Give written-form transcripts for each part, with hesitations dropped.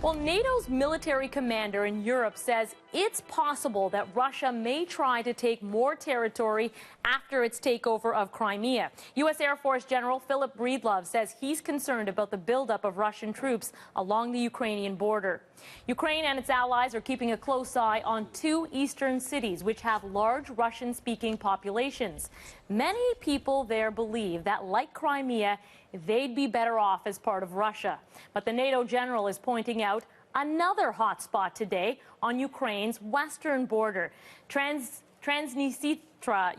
Well, NATO's military commander in Europe says it's possible that Russia may try to take more territory after its takeover of Crimea. U.S. Air Force General Philip Breedlove says he's concerned about the buildup of Russian troops along the Ukrainian border. Ukraine and its allies are keeping a close eye on two eastern cities which have large Russian-speaking populations. Many people there believe that, like Crimea, they'd be better off as part of Russia. But the NATO general is pointing out another hotspot today on Ukraine's western border. Transnistria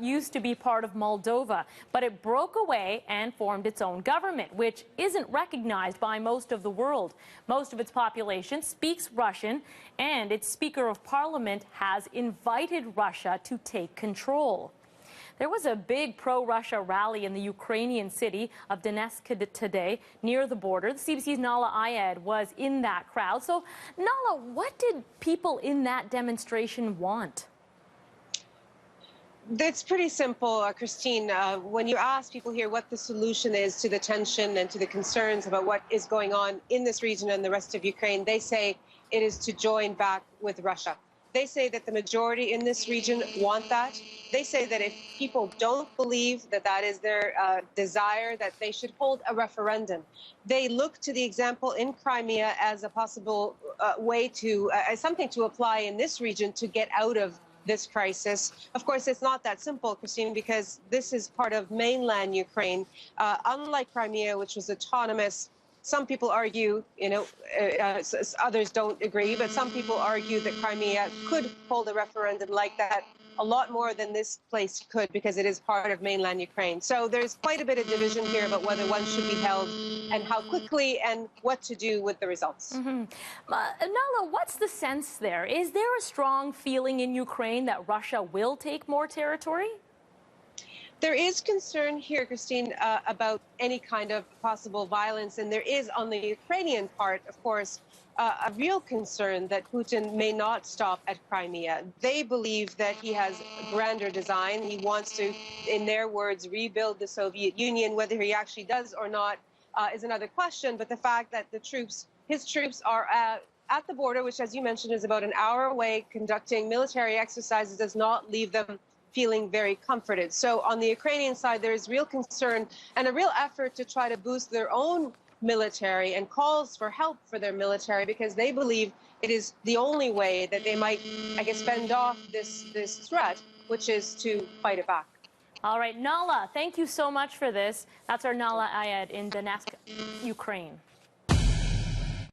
used to be part of Moldova, but it broke away and formed its own government, which isn't recognized by most of the world. Most of its population speaks Russian, and its Speaker of Parliament has invited Russia to take control. There was a big pro-Russia rally in the Ukrainian city of Donetsk today near the border. The CBC's Nahlah Ayed was in that crowd. So, Nahlah, what did people in that demonstration want? It's pretty simple, Christine. When you ask people here what the solution is to the tension and to the concerns about what is going on in this region and the rest of Ukraine, they say it is to join back with Russia. They say that the majority in this region want that. They say that if people don't believe that that is their desire, that they should hold a referendum. They look to the example in Crimea as a possible way to, as something to apply in this region to get out of this crisis. Of course, it's not that simple, Christine, because this is part of mainland Ukraine. Unlike Crimea, which was autonomous, some people argue, others don't agree, but some people argue that Crimea could hold a referendum like that a lot more than this place could, because it is part of mainland Ukraine. So there's quite a bit of division here about whether one should be held and how quickly and what to do with the results. Nahlah, what's the sense there? Is there a strong feeling in Ukraine that Russia will take more territory? There is concern here, Christine, about any kind of possible violence. And there is, on the Ukrainian part, of course, a real concern that Putin may not stop at Crimea. They believe that he has a grander design. He wants to, in their words, rebuild the Soviet Union. Whether he actually does or not is another question. But the fact that his troops are at the border, which, as you mentioned, is about an hour away, conducting military exercises, does not leave them feeling very comforted. So on the Ukrainian side, there is real concern and a real effort to try to boost their own military and calls for help for their military, because they believe it is the only way that they might, I guess, fend off this threat, which is to fight it back. All right, Nahlah, thank you so much for this. That's our Nahlah Ayed in Donetsk, Ukraine.